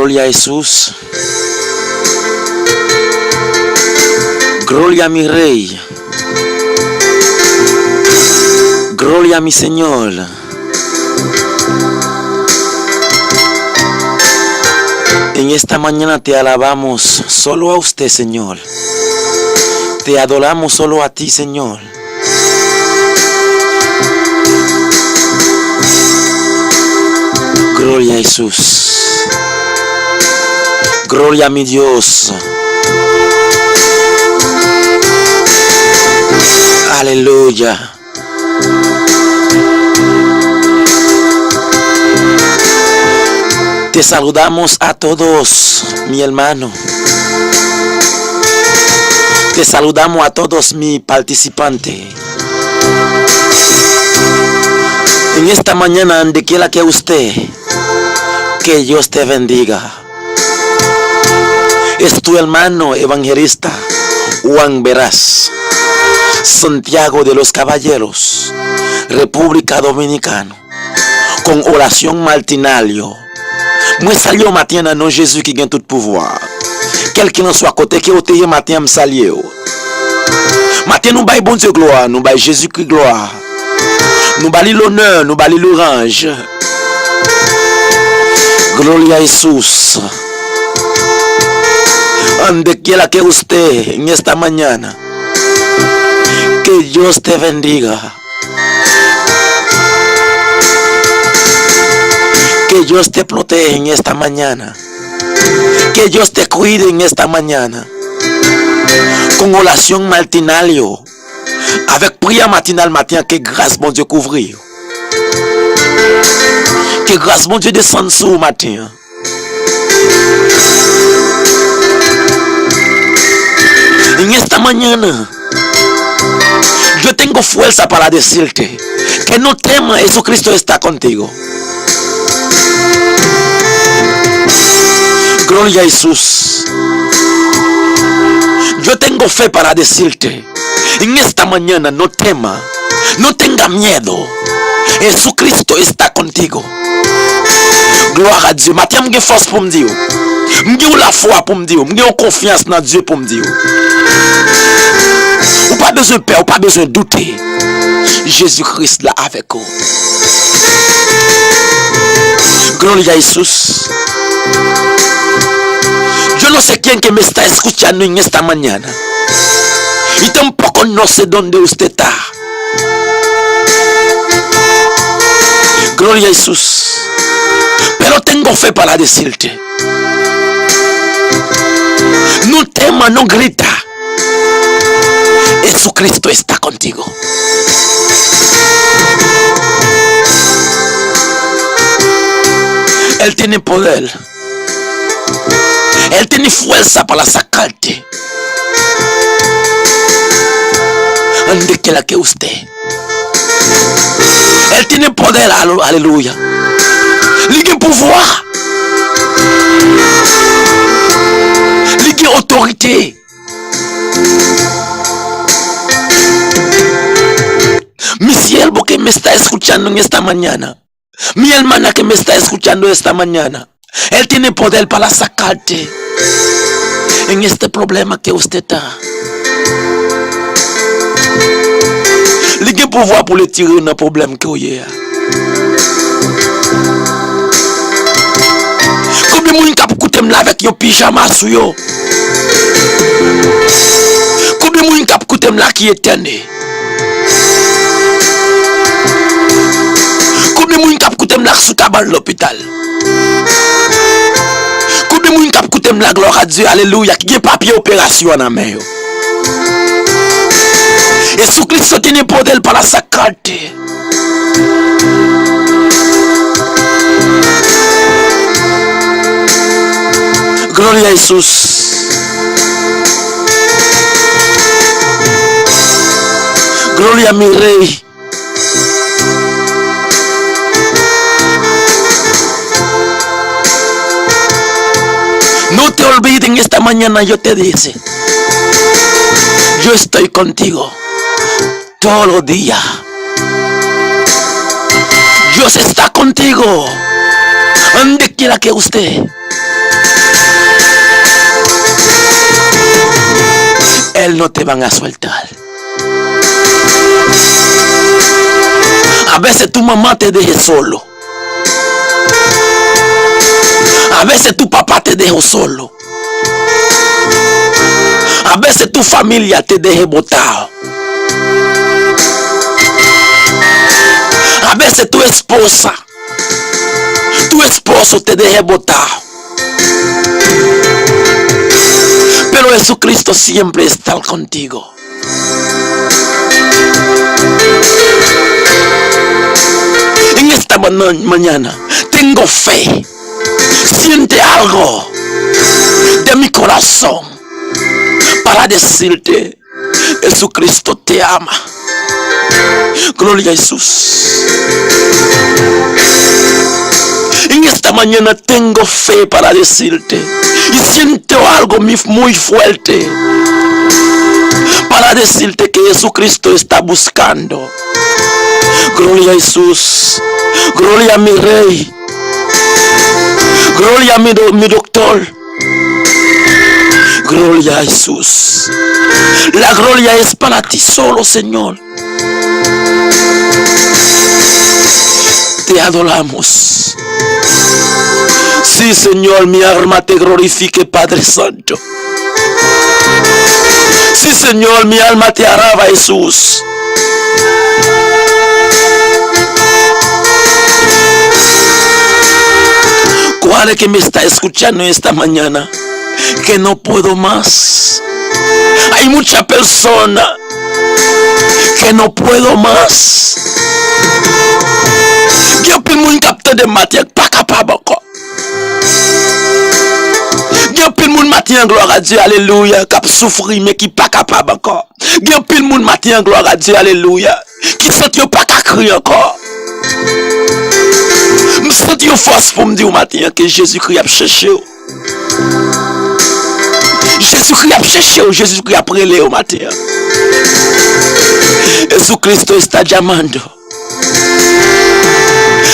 Gloria a Jesús. Gloria a mi Rey. Gloria a mi Señor. En esta mañana te alabamos solo a usted, Señor. Te adoramos solo a ti, Señor. Gloria a Jesús. Gloria a mi Dios. Aleluya. Te saludamos a todos, mi hermano. Te saludamos a todos, mi participante. En esta mañana, donde quiera que usted, que Dios te bendiga. Es tu hermano evangelista Juan Veras, Santiago de los Caballeros, República Dominicana, con oración matinale. Moi salue matin dans Jésus qui gagne tout pouvoir. Quel qu'il en soit côté qui ôté matin me salue. Matin nous bail bon Dieu gloire, nous bail Jésus Christ gloire. Nous bail l'honneur, nous bail l'orange. Gloria a Jesús. Donde quiera que usted en esta mañana, que Dios te bendiga. Que Dios te protege en esta mañana. Que Dios te cuide en esta mañana. Con oración matinale. Avec prière matinale matin, que grâce mon Dieu couvrir. Que grâce mon Dieu descende sur le matin. En esta mañana, yo tengo fuerza para decirte que no temas, Jesucristo está contigo. Gloria a Jesús. Yo tengo fe para decirte en esta mañana, no tema, no tenga miedo. Jesucristo está contigo. Gloire à Dieu. Matin, j'ai force pour me dire. J'ai la foi pour me dire. J'ai confiance dans Dieu pour me dire. Ou pas besoin de peur, ou pas besoin de douter. Jésus-Christ là avec vous. Gloria a Jesús. Yo no sé quién que me está escuchando en esta mañana. Y tampoco no sé dónde usted está. Gloria a Jesús. Pero tengo fe para decirte. No tema, no grita. Jesucristo está contigo. Él tiene poder. Él tiene fuerza para sacarte. Donde quiera que usted. Él tiene poder, aleluya. Il a pouvoir. Il a autorité. Mi siervo que me está escuchando en esta mañana. Mi hermana que me está escuchando esta mañana. Él tiene poder para sacarte en este problema que usted está. Il a pouvoir pour le tirer dans le problème que vous avez. Combien de monde qui écoute là avec un pyjama sur yo? Combien de monde qui écoute là qui est tendu? Combien de monde qui écoute là sous cabane l'hôpital? Combien de monde qui écoute là, gloire à Dieu, alléluia, qui a papier opération en main? Et sous Christ tiene poder para sacarte. Gloria a Jesús. Gloria a mi Rey. No te olvides, en esta mañana yo te dice, yo estoy contigo todos los días. Dios está contigo donde quiera que usted. Él no te van a soltar. A veces tu mamá te deje solo. A veces tu papá te dejó solo. A veces tu familia te deje botado. A veces tu esposa, tu esposo te deje botado. Pero Jesucristo siempre está contigo. En esta mañana tengo fe. Siente algo de mi corazón para decirte: Jesucristo te ama. Gloria a Jesús. En esta mañana tengo fe para decirte, y siento algo muy fuerte para decirte que Jesucristo está buscando. Gloria a Jesús. Gloria a mi Rey. Gloria a mi doctor. Gloria a Jesús. La gloria es para ti solo, Señor. Te adoramos. Sí, Señor, mi alma te glorifique, Padre Santo. Sí, Señor, mi alma te alaba, Jesús. ¿Cuál es que me está escuchando esta mañana? Que no puedo más. Hay muchas personas que no puedo más. Yo peux moun capter de matière pas capable encore. Yo peux moun matin gloire à Dieu, alléluia, cap souffrir mais qui pas capable encore. Yo peux moun matin gloire à Dieu, alléluia, qui sent yo pas qu'à crier encore. Me sent yo force pour me dire au matin que Jésus-Christ a cherché. Jésus-Christ a cherché, Jésus-Christ a prélé au matin. Jesucristo está llamando.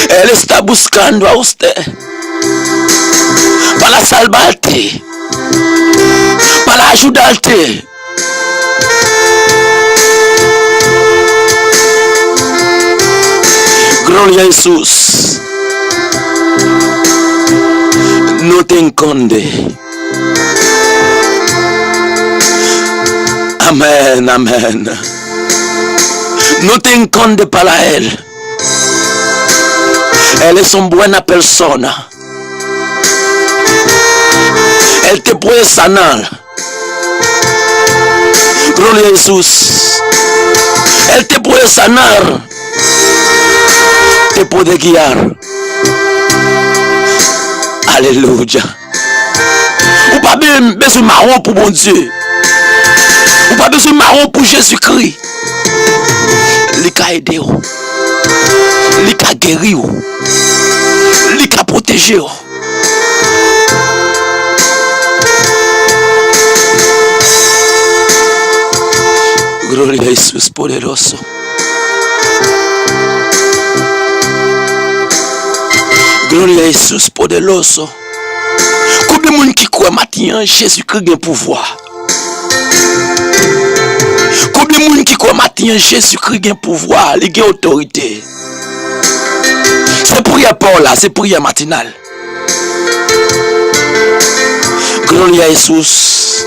Él está buscando a usted para salvarte, para ayudarte. Gloria a Jesús. No te esconde. Amén, amén. No te esconde para Él. Él es una buena persona. Él te puede sanar. Gloria a Jesús. Él te puede sanar. Te puede guiar. Alléluia. Ou pas besoin de marron pour mon Dieu. Ou pas besoin de marron pour Jésus-Christ. Il a aidé. Il a guéri. Il a protégé. Gloria a Jesús poderoso. Gloria a Jesús poderoso. Combien de monde qui croit maintenant Jésus-Christ a pouvoir? Combien de monde qui croit maintenant Jésus-Christ a pouvoir, il a autorité? C'est prière pour là, c'est prière matinale. Gloria a Jesús.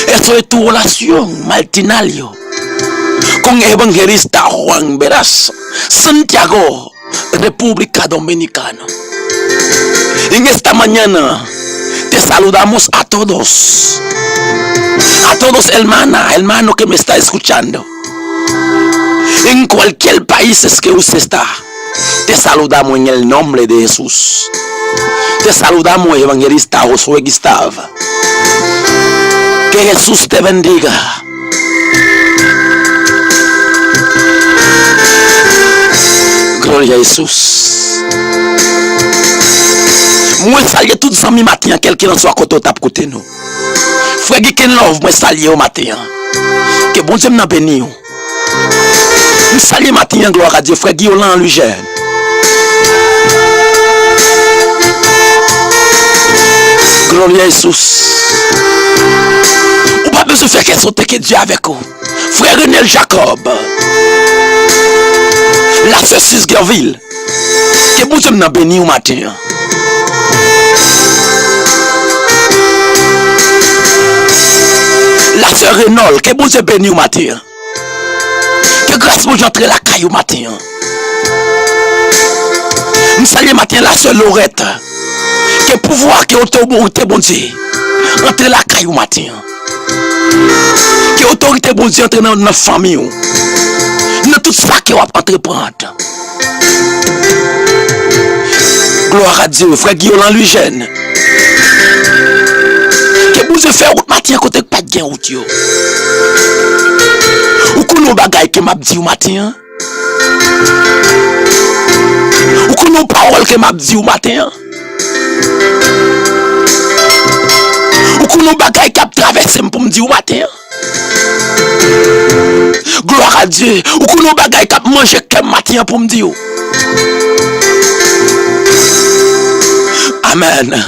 Eso es tu relación matinal con el evangelista Juan Veras, Santiago, República Dominicana. En esta mañana te saludamos a todos hermano que me está escuchando. En cualquier país que usted está, te saludamos en el nombre de Jesús. Te saludamos, evangelista Josué Gustavo. Que Jesús te bendiga. Gloria a Jesús. Moi salue tout amis matin quelqu'un soit côté tap côté nous. Frère qui love moi salue au matin. Que bon Dieu m'a béni. Nous salue matin gloire à Dieu frère Guillaume Lugère. Gloria a Jesús. Ou pas De ce fait qu'elle sautait que Dieu avec vous. Frère Renel Jacob. La sœur Susgerville. Que bon Dieu m'a béni au matin. La sœur Renol, que bon Dieu béni au matin. Que grâce pour j'entre la caille au matin. Nous saluons matin la sœur Laurette. Que pouvoir que autorité bon Dieu entre la caille au matin. Que autorité bon Dieu entre dans notre famille. Dans tout ça que va entreprendre. Gloire à Dieu, frère Guillaume Lui-Jeune. Que bon Dieu fait route matin côté pas de gain route yo. Ou qu'on nous bagaille que m'a dit au matin. Ou qu'on nous parole que m'a dit au matin. Ou qu'on nous bagaille qui a traversé pour me dire au matin. Gloire à Dieu. Ou qu'on nous bagaille qui a mangé quel matin pour me dire. Amen.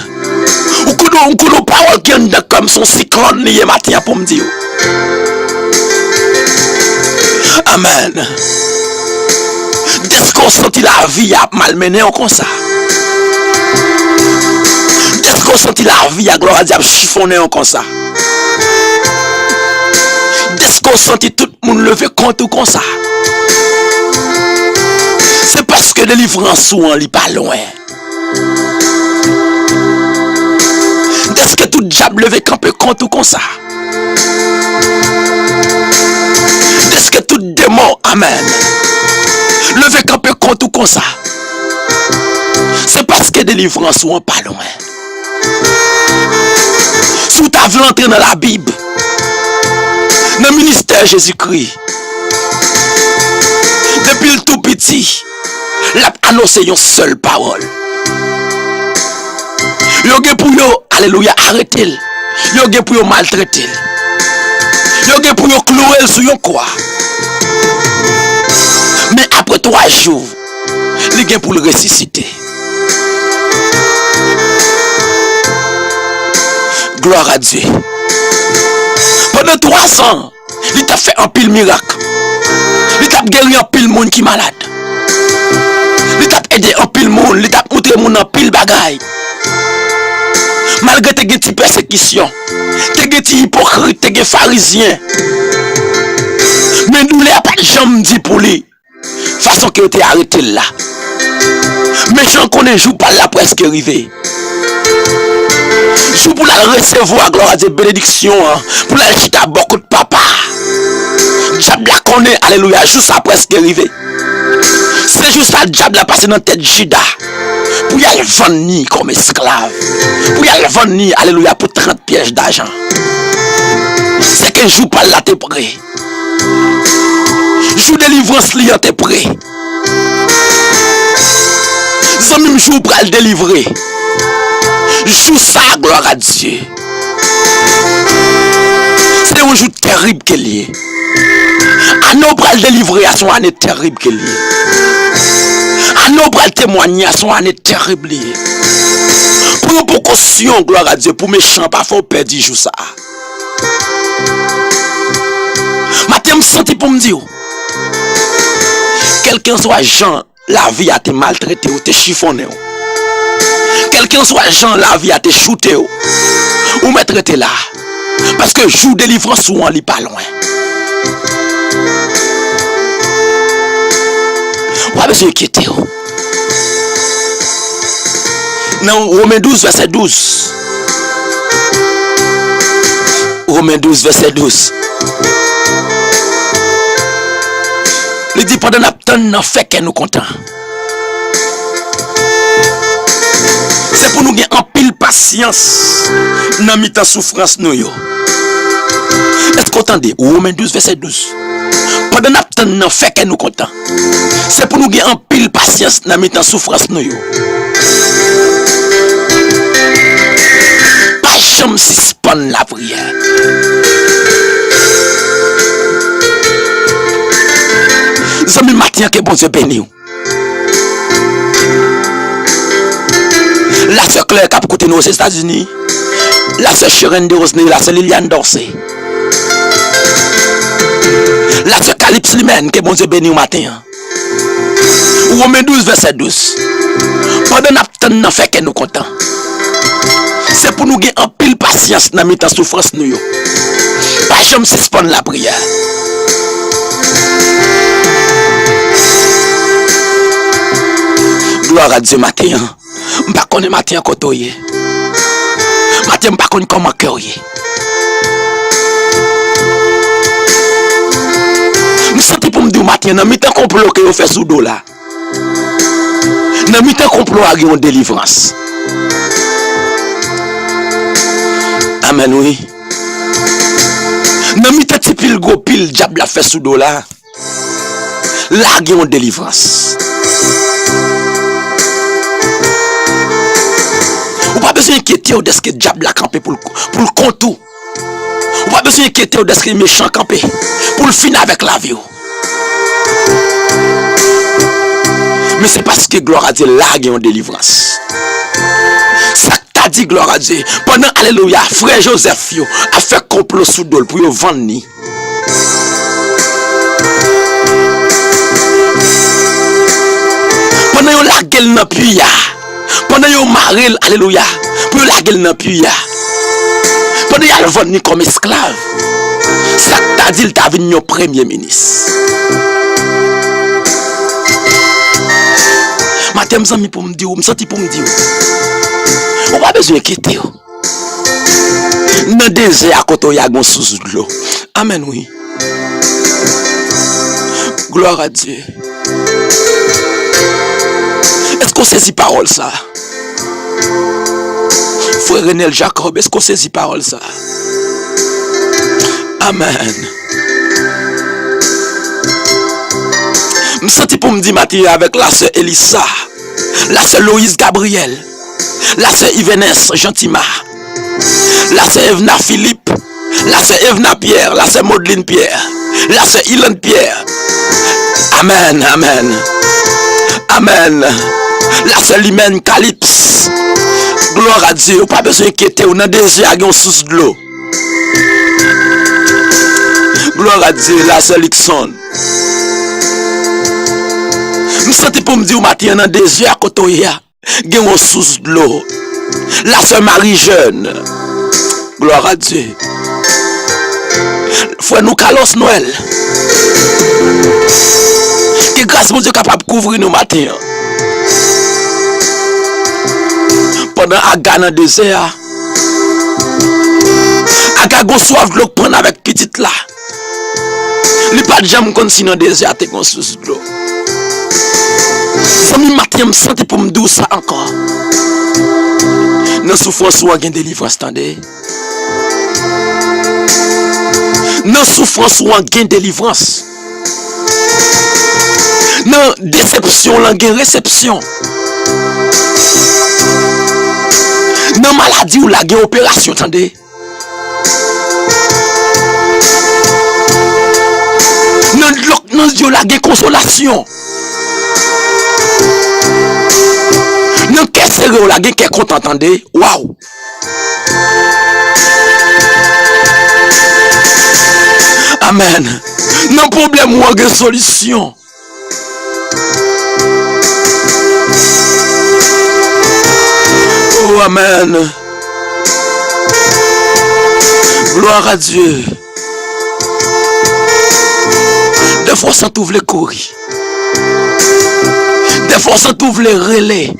Ou qu'on nous parole qui est comme son cyclone lié matin pour me dire. Amen. Est-ce qu'on sentit la vie à malmener comme ça? Est-ce qu'on sentit la vie à gloire à Dieu chiffonner comme ça? Est-ce qu'on sentit tout le monde lever compte comme ça? C'est parce que délivrance ou en lit pas loin. Est-ce que tout diable levé camper compte comme ça? Est-ce que tout démon, amen, levé camper compte comme ça? C'est parce que délivrance ou en pas loin. Si tu as voulu entrer dans la Bible, dans le ministère Jésus-Christ, depuis le tout petit, il a annoncé une seule parole. Il y a pour yo, alléluia, arrêtez. Il y a pour yo maltraiter. Il y a pour yo clouer sur yon quoi. Mais après 3 jours, il y a pour le ressusciter. Gloire à Dieu. Pendant 3 ans, il t'a fait un pile miracle. Il t'a guéri un pile monde qui est malade. Il t'a aidé un pile monde. Il t'a montré monde un pile bagaille. Malgré tes petites persécutions, tes petites hypocrites, tes pharisiens. Mais nous ne l'avons pas de jambes dit pour lui. Façon qu'il était arrêté là. Mais j'en connais jour par là presque arrivé. Jour pour la recevoir, gloire à Dieu, bénédiction. Pour la chita beaucoup de papa. Diable la connaît, alléluia, jour ça presque arrivé. C'est juste ça, diable la passé dans la tête Judas. Pour y aller vendre comme esclave. Pour y aller vendre, alléluia, pour 30 pièges d'argent. C'est qu'un jour par là t'es prêt. Jour délivrance liant t'es prêt. Ça même jour pour le délivrer. Joue ça, gloire à Dieu. C'est un jour terrible qu'il y est. À nous pour le délivrer à son année terrible qu'il y est. À nous pour le témoigner à son année terrible. Pour précaution, gloire à Dieu, pour méchant, pas faut perdre jour ça. Matin me senti pour me dire, quelqu'un soit Jean, la vie a été maltraité ou te chiffonné. Quelqu'un soit Jean, la vie a été shooté ou mettre là. Parce que jour délivrance ou on lit pas loin. Pas besoin de quitter. Non, Romains 12, verset 12. Romains 12, verset 12. Il dit pendant notre temps, nous fait que nous contents. C'est pour nous gagner en pile patience dans mi-temps souffrance nous yo. Est-ce qu'on entendez? Romains 12, verset 12. Pendant notre temps, nous fait que nous contents. C'est pour nous gagner en pile patience dans mi-temps souffrance nous yo. Pas jamais suspendre la prière. Zami matin que bon Dieu béni. La sœur Claire qui a écouté nous aux États-Unis. La sœur Sharon de Rosney, la sœur Liliane Dorsey. La Calypse lui-même, que bon Dieu béni au matin. Romains 12, verset 12. Pendant que nous avons fait que nous contents. C'est pour nous gagner en pile patience dans la souffrance. Nous. Pas jamais suspendre la prière. Gloire à Dieu matin. Je ne sais pas matin comment matin, je ne sais pas comment cœur. Je me sens pour me dire matin, dans le temps complot que vous faites sous dos là. Dans le temps complot à une délivrance. Amen, oui. Dans le temps pile go pile diable la fait sous dos là. Là, il y a une délivrance. Ou pas besoin d'inquiéter de ce que le diable a campé pour le contour. Ou pas besoin d'inquiéter de ce que le méchant campé pour le finir avec la vie. Mais c'est parce que gloire à Dieu, là, il y a une délivrance. Ça t'a dit gloire à Dieu. Pendant, alléluia, frère Joseph a fait complot sous dol pour vous vendre. Pendant yon la gueule nan puya. Pendant yon maril, alléluia. Pour la gueule nan puya. Pendant yon vendre comme esclave. Ça t'a dit, il t'a venu au premier ministre. Matin, je me pour me dire, je sens pour me dire. On n'a pas besoin de quitter. Dans le désert, à côté, il y a un sous de l'eau. Amen, oui. Gloire à Dieu. Est-ce qu'on saisit parole ça? Frère Renel Jacob, est-ce qu'on saisit parole ça? Amen. Je me sens pour me dire matin avec la sœur Elissa, la sœur Loïse Gabriel, la sœur Yvenès Gentima, la sœur Evna Philippe, la sœur Evna Pierre, la sœur Maudeline Pierre, la sœur Hélène Pierre. Amen, amen. Amen. La sœur Limène Calypse. Gloire à Dieu. Pas besoin d'inquiéter. On a déjà un sous de l'eau. Gloire à Dieu. La sœur Lixon. Je sens pour me dire au matin, on a déjà à côté. Il y a un sous de l'eau. La sœur Marie Jeune. Gloire à Dieu. Frère nous Carlos Noël. Que grâce mon Dieu capable de couvrir nos matins. Pendant Aga dans le désert. Aga go soif de l'eau prendre avec petite là. Il pas de jamais comme si dans le désert te gon sous de l'eau. Sami matin me senti pour me dire ça encore. Dans souffrance ou en délivrance attendez. Dans souffrance ou en délivrance. Dans déception ou en réception. Dans maladie ou la opération attendez. Dans Dieu la consolation. Dans quel sérieux la qui est content attendez. Waouh. Amen. Non problème ou une solution. Oh amen. Gloire à Dieu. Des fois ça t'ouvre les courir. Des fois ça t'ouvre les relais.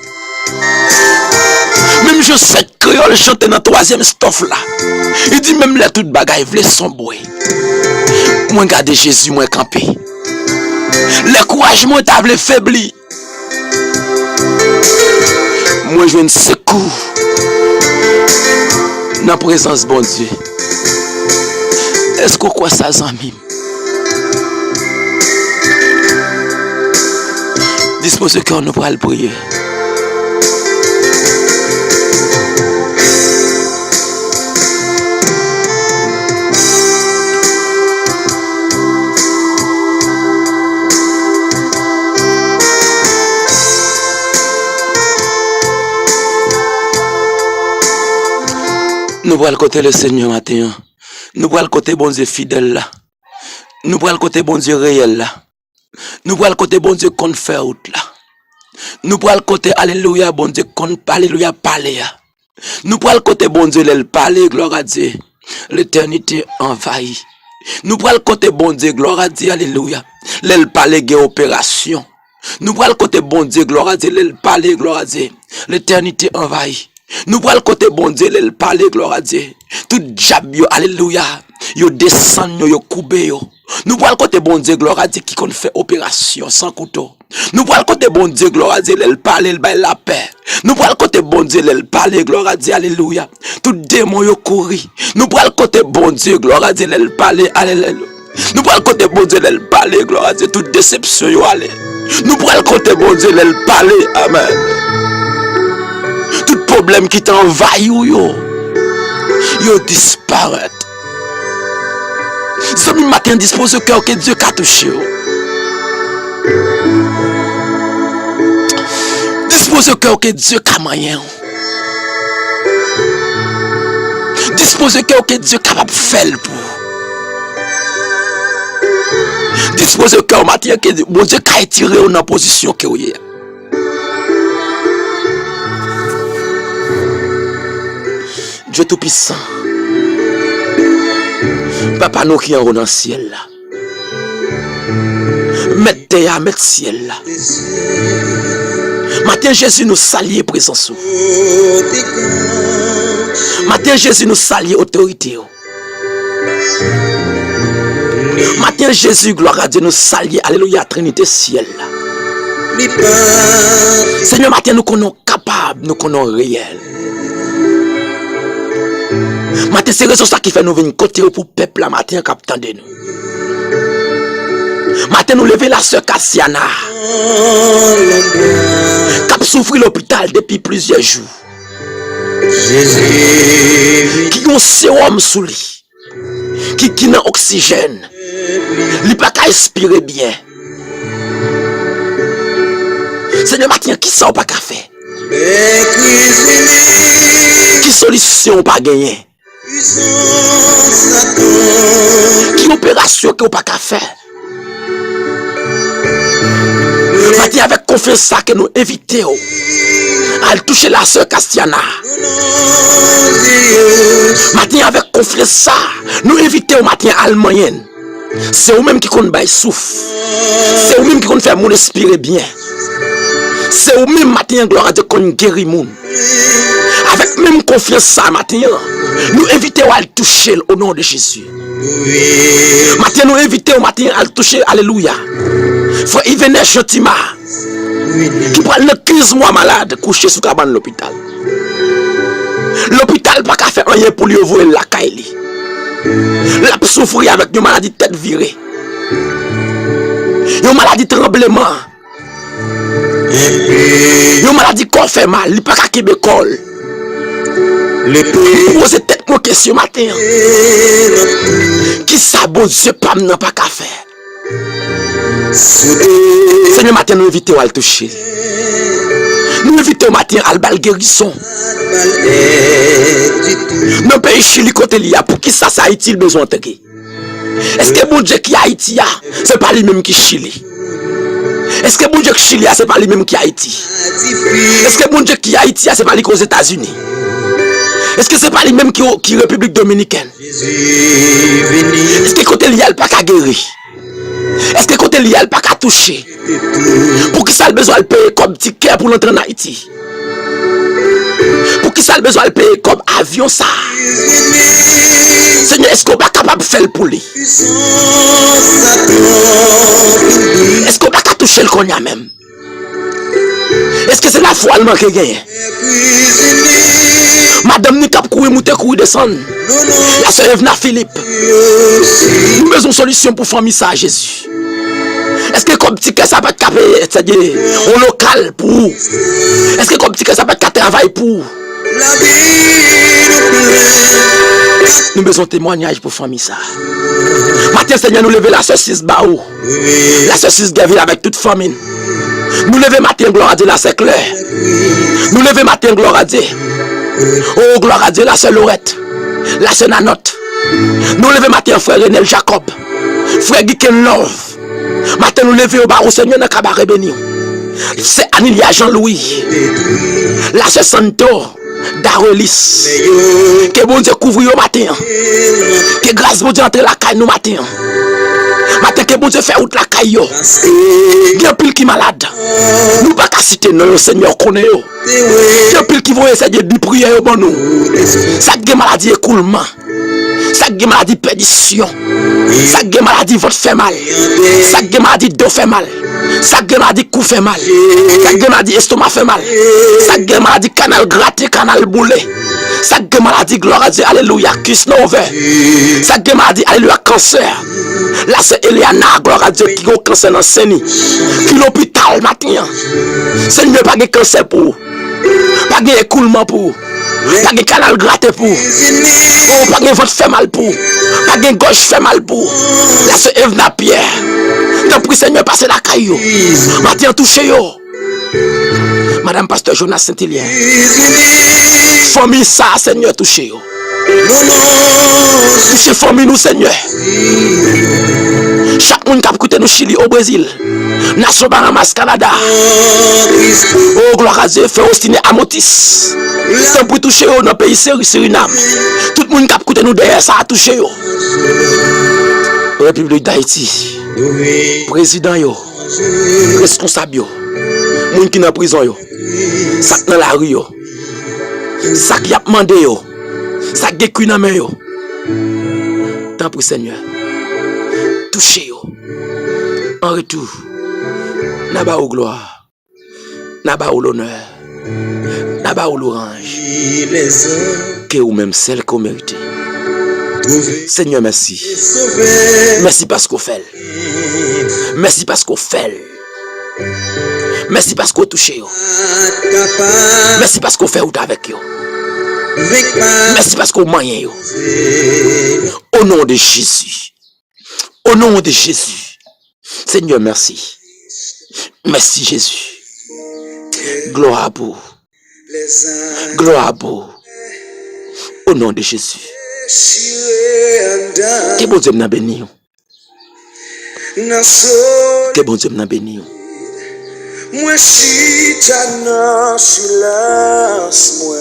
Même je sais que créole chante dans le troisième strophe là. Il dit même les toutes bagailles vle son boy. Moi garder Jésus moi camper. Le courage moi t'a vle faibli. Moi je ne secours. Dans la présence bon Dieu. Est-ce que quoi ça zami? Dispose le cœur nous pour aller prier. Nous voyons le côté le Seigneur matin. Nous voyons le côté bon Dieu fidèle là. Nous prenons le côté bon Dieu réel là. Nous prenons le côté bon Dieu qu'on fait out là. Nous prenons le côté alléluia bon Dieu qu'on alléluia parler. Nous prenons le côté bon Dieu le parler, gloire à Dieu. L'éternité envahit. Nous prenons le côté bon Dieu, gloire à Dieu, alléluia. Le parler de opération. Nous prenons le côté bon Dieu, gloire à Dieu, le parler, gloire à Dieu. L'éternité envahit. Nous prenons le côté bon Dieu, le parler, gloire à Dieu. Tout diable, alléluia. Yo descend, yo coupe yo. Nous prenons le côté bon Dieu, gloire à Dieu, qui qu'on fait opération sans couteau. Nous prenons le côté bon Dieu, gloire à Dieu, le parler, le bail la paix. Nous prenons le côté bon Dieu, le parler, gloire à Dieu, alléluia. Tout démon yo couri. Nous prenons le côté bon Dieu, gloire à Dieu, le parler, alléluia. Nous prenons le côté bon Dieu, le parler, gloire à Dieu, toute déception yo allez. Nous prenons le côté bon Dieu, le parler, amen. Tout problème qui t'envahit yo disparaît. Ce matin dispose au cœur que Dieu a touché. Dispose au cœur que Dieu a moyen. Dispose au cœur que Dieu est capable de faire pour. Dispose au cœur matin que bon Dieu a étiré dans la position que vous êtes. Dieu tout-puissant. Papa nous qui en haut dans le ciel là. Mette terre, mette ciel là. Matin Jésus nous salue présence. Matin Jésus nous salue autorité. Matin Jésus, gloire à Dieu, nous salue, alléluia, Trinité ciel là. Seigneur, matin nous connaissons capables, nous connaissons réel. Matin, c'est raison ça qui fait nous venir côté pour peuple la matin qui attend de nous. Matin, nous lever la sœur Cassiana qui a souffert l'hôpital depuis plusieurs jours. Qui a un sérum sous lui. Qui n'a oxygène. Il n'a pas qu'à respirer bien. Seigneur, matin, qui ça n'a pas qu'à faire? Qui solution pas gagner? Qui opération que vous pas qu'à faire? Matin avec confiance ça que nous invitons à toucher la sœur Castiana. Matin avec confiance ça nous invitons matin allemande. C'est vous même qui compte bail souffle. C'est vous même qui compte faire mon respirer bien. C'est vous même matin gloire à Dieu qu'on guérit moun. Avec même confiance ça matin, nous invitons à le toucher au nom de Jésus. Matin nous invitons matin à le toucher, alléluia. Frère Yvenet Chantima, qui prend le 15 mois malade, couché sous cabane de l'hôpital. L'hôpital pas qu'à faire rien pour lui ouvrir la caille. La souffrir avec une maladie de tête virée. Une maladie de tremblement. Une maladie qu'on fait mal, il pas qu'à Québécois. Posez tête mon question matin. Qui ça bon Dieu pas n'a pas qu'à faire. Seigneur matin nous invitons à le toucher. Nous invitons matin à le bal guérison. Nos pays Chili côté liya pour qui ça Haïti besoin de. Est-ce que bon Dieu qui Haïti a, c'est pas lui même qui Chili? Est-ce que bon Dieu qui Chili a, c'est pas lui même qui Haïti? Est-ce que bon Dieu qui Haïti a, c'est pas lui qui aux États-Unis? Est-ce que c'est pas lui même qui République Dominicaine? Est-ce que côté liya il pas qu'à guérir? Est-ce que côté liya il pas qu'à toucher? Pour qui ça a besoin de payer comme ticket pour l'entrer en Haïti? Pour qui ça a besoin de payer comme avion ça? Seigneur, est-ce qu'on va capable de faire pour lui? Est-ce qu'on va toucher le cognac même? Est-ce que c'est la foi allemand qui gagne? Madame ni cap courir monter courir descendre. La sœur Evna Philippe. Nous avons une solution pour famille ça Jésus. Est-ce que comme ticket ça peut être capé, c'est-à-dire au local pour? Est-ce que comme ticket ça peut être travail pour? Nous besoin de témoignage pour famille ça. Matin Seigneur nous lever la sœur 6 Baou. La sœur 6 Gaville avec toute famille. Nous lever matin gloire à Dieu la sœur Claire. Nous lever matin gloire à Dieu. Oh gloire à Dieu la sœur Laurette. La sœur Nanotte. Nous lever matin frère Renel Jacob. Frère Giken Love. Matin nous lever au bar au Seigneur dans cabaret béni. C'est Anilia Jean-Louis. La sœur Santo. Darelis. Que bon Dieu couvre au matin. Que grâce bon Dieu entre la caille nous matin. Matin que bon Dieu fait out la caille. Il y a pile qui malade. Nous pas qu'à citer non, Seigneur connaît. Il y a pile qui vont essayer de prier au bon nous. Ça qui maladie écoulement. Ça qui maladie perdition. Ça qui maladie votre fait mal. Ça qui maladie dos fait mal. Ça qui maladie cou fait mal. Ça qui maladie estomac fait mal. Ça qui maladie canal gratté, canal boulé. Ça qui maladie gloire à Dieu, alléluia, kiss no over. Ça qui maladie alléluia cancer. Là c'est Eliana, gloire à Dieu, qui a un cancer dans le Séni. Qui l'hôpital matin. Seigneur pas de cancer pour. Pas de écoulement pour. Pas de canal gratté pour. Pas de ventre fait mal pour. Pas de gauche fait mal pour. Là c'est Evna Pierre. Tant pis Seigneur passer la caillou. Matin touché yo. Madame Pasteur Jonas Saint-Hilien. Famille ça Seigneur touché yo. Touché famille nous Seigneur. Chaque monde qui a écouté nous Chili au Brésil. Nation Bahamas Canada. Oh gloire à Dieu, fait Austin Amotis. Tant pour toucher dans le pays Suriname. Tout le monde qui a écouté nous derrière ça a touché yo. République d'Haïti. Président yo. Responsable yo. Moun qui dans prison yo. Ça dans la rue yo. Ça qui a demandé yo. Ça qui est dans main yo. Tant pour Seigneur. Touchez yo. En retour. N'a ou gloire. N'a ou l'honneur. N'a ou l'orange. Que ou même celle qu'on mérite. Seigneur, merci. Merci parce qu'on fait. Merci parce qu'on fait. Merci parce qu'on touche. Merci parce qu'on fait out avec yo. Merci parce qu'on moyen yo. Au nom de Jésus. Au nom de Jésus. Seigneur, merci. Merci Jésus. Gloire à vous. Gloire à vous. Au nom de Jésus. Que bon Dieu m'a béni. Que bon Dieu m'a béni. Moi chita nan silence moi